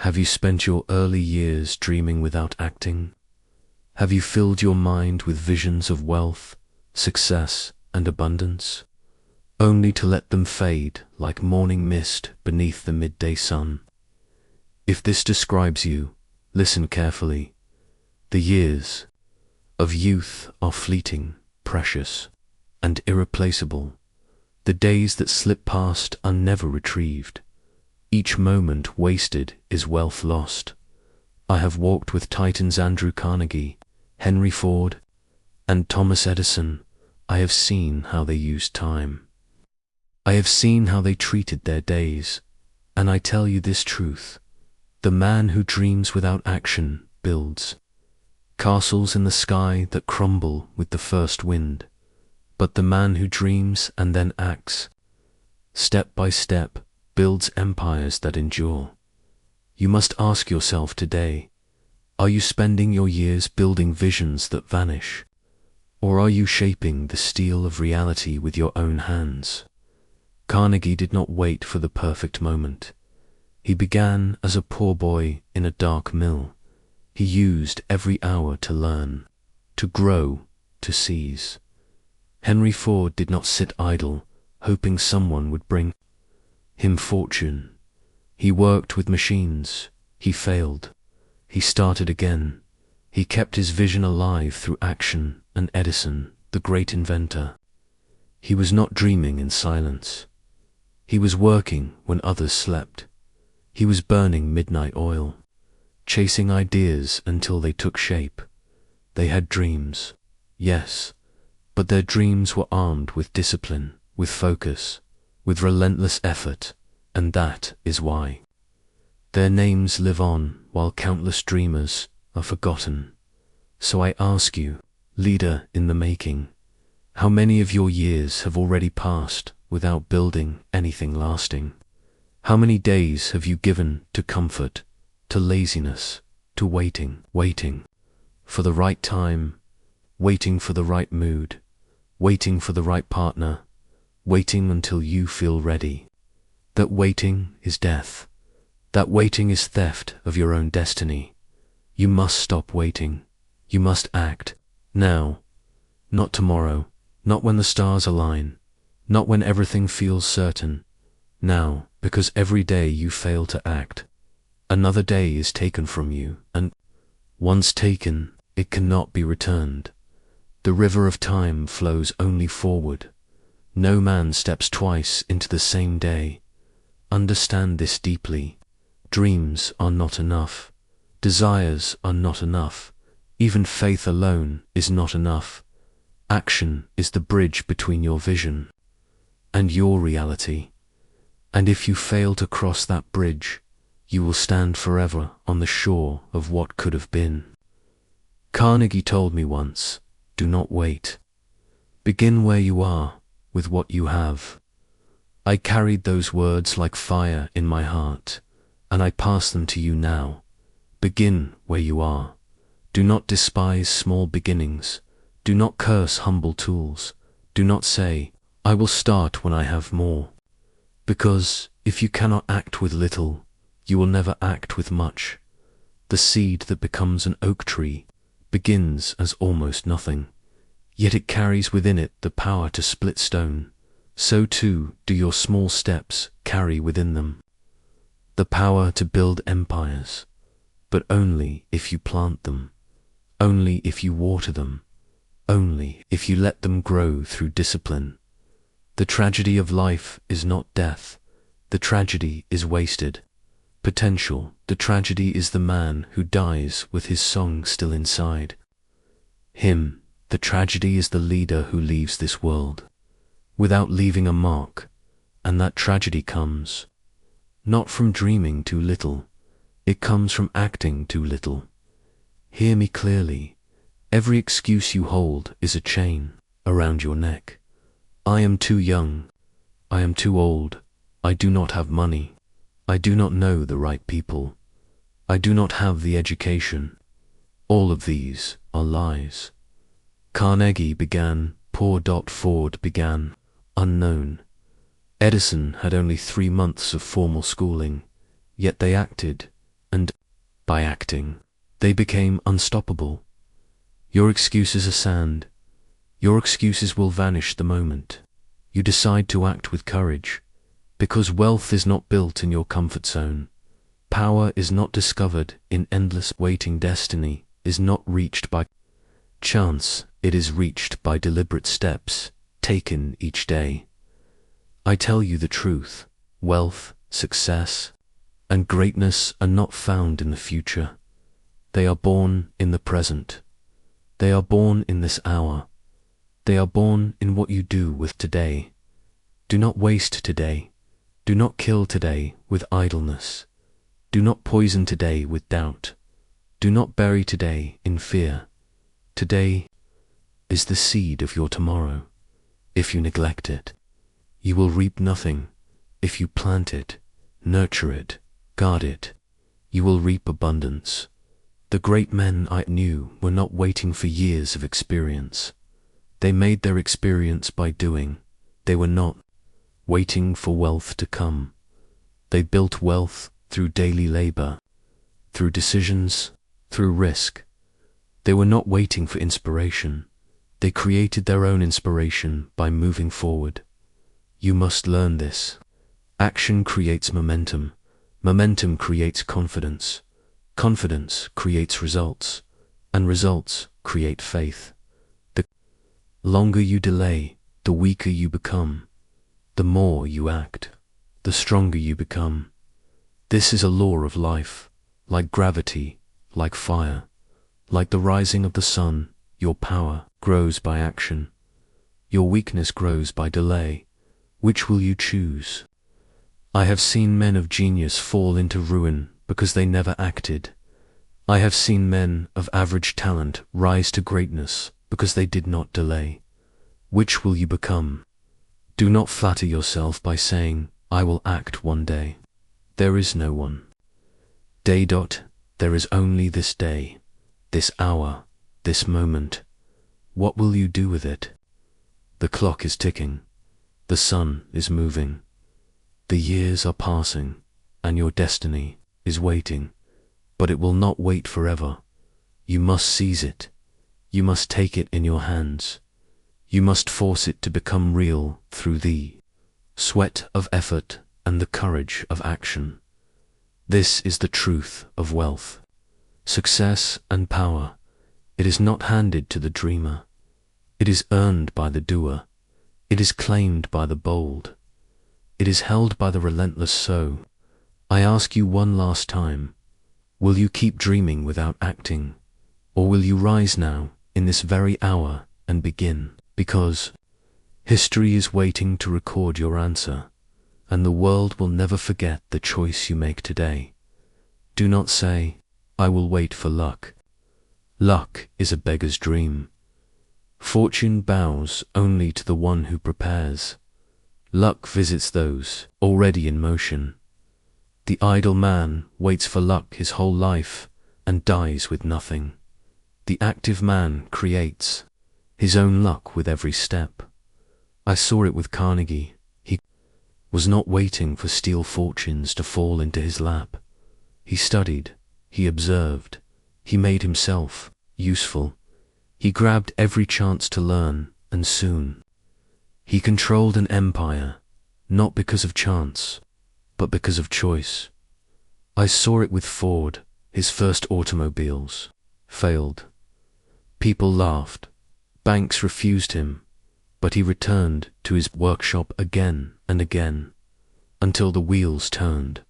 Have you spent your early years dreaming without acting? Have you filled your mind with visions of wealth, success, and abundance, only to let them fade like morning mist beneath the midday sun? If this describes you, listen carefully. The years of youth are fleeting, precious, and irreplaceable. The days that slip past are never retrieved. Each moment wasted is wealth lost. I have walked with titans Andrew Carnegie, Henry Ford, and Thomas Edison. I have seen how they used time. I have seen how they treated their days, and I tell you this truth: the man who dreams without action builds castles in the sky that crumble with the first wind. But the man who dreams and then acts, step by step, builds empires that endure. You must ask yourself today, are you spending your years building visions that vanish? Or are you shaping the steel of reality with your own hands? Carnegie did not wait for the perfect moment. He began as a poor boy in a dark mill. He used every hour to learn, to grow, to seize. Henry Ford did not sit idle, hoping someone would bring him fortune. He worked with machines. He failed. He started again. He kept his vision alive through action. And Edison, the great inventor, he was not dreaming in silence. He was working when others slept. He was burning midnight oil, chasing ideas until they took shape. They had dreams, yes, but their dreams were armed with discipline, with focus, with relentless effort, and that is why their names live on while countless dreamers are forgotten. So I ask you, leader in the making, how many of your years have already passed without building anything lasting? How many days have you given to comfort, to laziness, to waiting for the right time, waiting for the right mood, waiting for the right partner, waiting until you feel ready? That waiting is death. That waiting is theft of your own destiny. You must stop waiting. You must act. Now. Not tomorrow. Not when the stars align. Not when everything feels certain. Now, because every day you fail to act, another day is taken from you, and once taken, it cannot be returned. The river of time flows only forward. No man steps twice into the same day. Understand this deeply. Dreams are not enough. Desires are not enough. Even faith alone is not enough. Action is the bridge between your vision and your reality. And if you fail to cross that bridge, you will stand forever on the shore of what could have been. Carnegie told me once, do not wait. Begin where you are, with what you have. I carried those words like fire in my heart, and I pass them to you now. Begin where you are. Do not despise small beginnings. Do not curse humble tools. Do not say, I will start when I have more. Because if you cannot act with little, you will never act with much. The seed that becomes an oak tree begins as almost nothing, yet it carries within it the power to split stone. So too do your small steps carry within them the power to build empires, but only if you plant them, only if you water them, only if you let them grow through discipline. The tragedy of life is not death. The tragedy is wasted potential. The tragedy is the man who dies with his song still inside him. The tragedy is the leader who leaves this world without leaving a mark, and that tragedy comes not from dreaming too little, it comes from acting too little. Hear me clearly. Every excuse you hold is a chain around your neck. I am too young. I am too old. I do not have money. I do not know the right people. I do not have the education. All of these are lies. Carnegie began, poor Ford began, unknown. Edison had only 3 months of formal schooling, yet they acted, and by acting, they became unstoppable. Your excuses are sand. Your excuses will vanish the moment you decide to act with courage, because wealth is not built in your comfort zone. Power is not discovered in endless waiting. Destiny is not reached by chance. It is reached by deliberate steps taken each day. I tell you the truth. Wealth, success, and greatness are not found in the future. They are born in the present. They are born in this hour. They are born in what you do with today. Do not waste today. Do not kill today with idleness. Do not poison today with doubt. Do not bury today in fear. Today is the seed of your tomorrow. If you neglect it, you will reap nothing. If you plant it, nurture it, guard it, you will reap abundance. The great men I knew were not waiting for years of experience. They made their experience by doing. They were not waiting for wealth to come. They built wealth through daily labor, through decisions, through risk. They were not waiting for inspiration. They created their own inspiration by moving forward. You must learn this. Action creates momentum. Momentum creates confidence. Confidence creates results, and results create faith. The longer you delay, the weaker you become. The more you act, the stronger you become. This is a law of life, like gravity, like fire, like the rising of the sun. Your power grows by action. Your weakness grows by delay. Which will you choose? I have seen men of genius fall into ruin because they never acted. I have seen men of average talent rise to greatness because they did not delay. Which will you become? Do not flatter yourself by saying, I will act one day. There is no one. Day. There is only this day, this hour, this moment. What will you do with it? The clock is ticking. The sun is moving. The years are passing, and your destiny is waiting, but it will not wait forever. You must seize it. You must take it in your hands. You must force it to become real through the sweat of effort and the courage of action. This is the truth of wealth. Success and power. It is not handed to the dreamer. It is earned by the doer. It is claimed by the bold. It is held by the relentless. So, I ask you one last time, will you keep dreaming without acting? Or will you rise now, in this very hour, and begin? Because history is waiting to record your answer, and the world will never forget the choice you make today. Do not say, I will wait for luck. Luck is a beggar's dream. Fortune bows only to the one who prepares. Luck visits those already in motion. The idle man waits for luck his whole life and dies with nothing. The active man creates his own luck with every step. I saw it with Carnegie. He was not waiting for steel fortunes to fall into his lap. He studied, he observed, he made himself useful. He grabbed every chance to learn, and soon he controlled an empire, not because of chance, but because of choice. I saw it with Ford. His first automobiles failed. People laughed. Banks refused him, but he returned to his workshop again and again, until the wheels turned,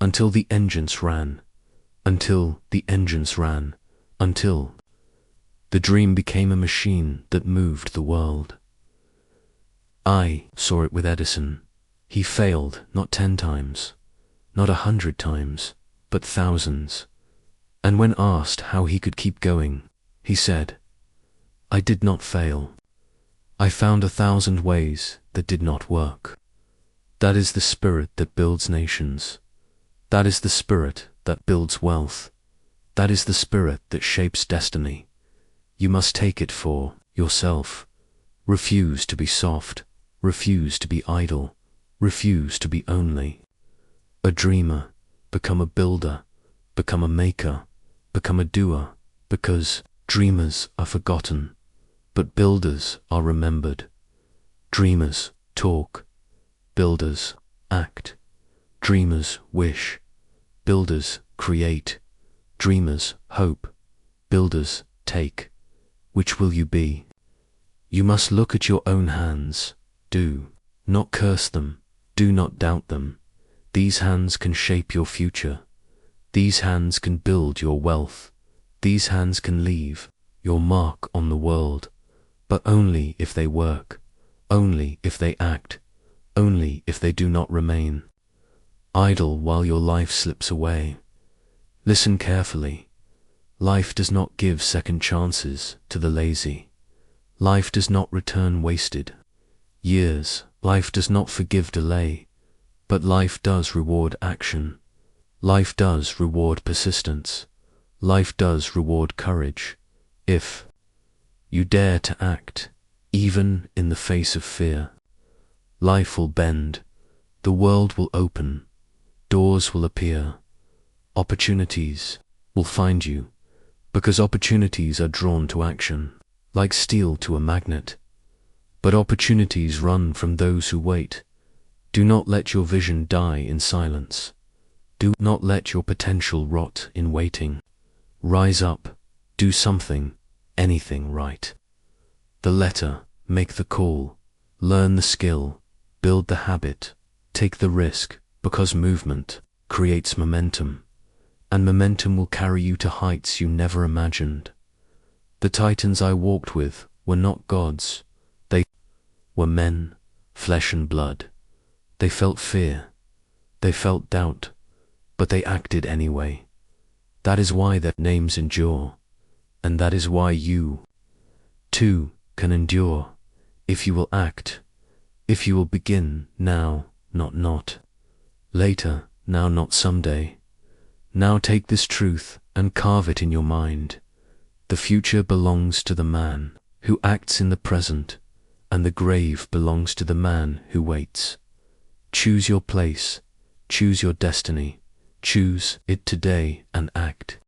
until the engines ran, until the engines ran, until the dream became a machine that moved the world. I saw it with Edison. He failed not 10 times, not 100 times, but thousands. And when asked how he could keep going, he said, I did not fail. I found 1,000 ways that did not work. That is the spirit that builds nations. That is the spirit that builds wealth. That is the spirit that shapes destiny. You must take it for yourself. Refuse to be soft. Refuse to be idle. Refuse to be only a dreamer. Become a builder. become a maker, become a doer, because dreamers are forgotten, but builders are remembered. Dreamers talk, builders act. Dreamers wish, builders create. Dreamers hope, builders take. Which will you be? You must look at your own hands. Do not curse them, do not doubt them. These hands can shape your future. These hands can build your wealth. These hands can leave your mark on the world, but only if they work, only if they act, only if they do not remain idle while your life slips away. Listen carefully. Life does not give second chances to the lazy. Life does not return wasted years. Life does not forgive delay, but life does reward action. Life does reward persistence. Life does reward courage. If you dare to act, even in the face of fear, life will bend, the world will open, doors will appear, opportunities will find you, because opportunities are drawn to action, like steel to a magnet. But opportunities run from those who wait. Do not let your vision die in silence. Do not let your potential rot in waiting. Rise up, do something, anything right. The letter, make the call, learn the skill, build the habit, take the risk, because movement creates momentum, and momentum will carry you to heights you never imagined. The titans I walked with were not gods. They were men, flesh and blood. They felt fear, they felt doubt, but they acted anyway. That is why their names endure, and that is why you, too, can endure, if you will act, if you will begin now, not later, now not someday. Now take this truth and carve it in your mind. The future belongs to the man who acts in the present, and the grave belongs to the man who waits. Choose your place, choose your destiny, choose it today and act.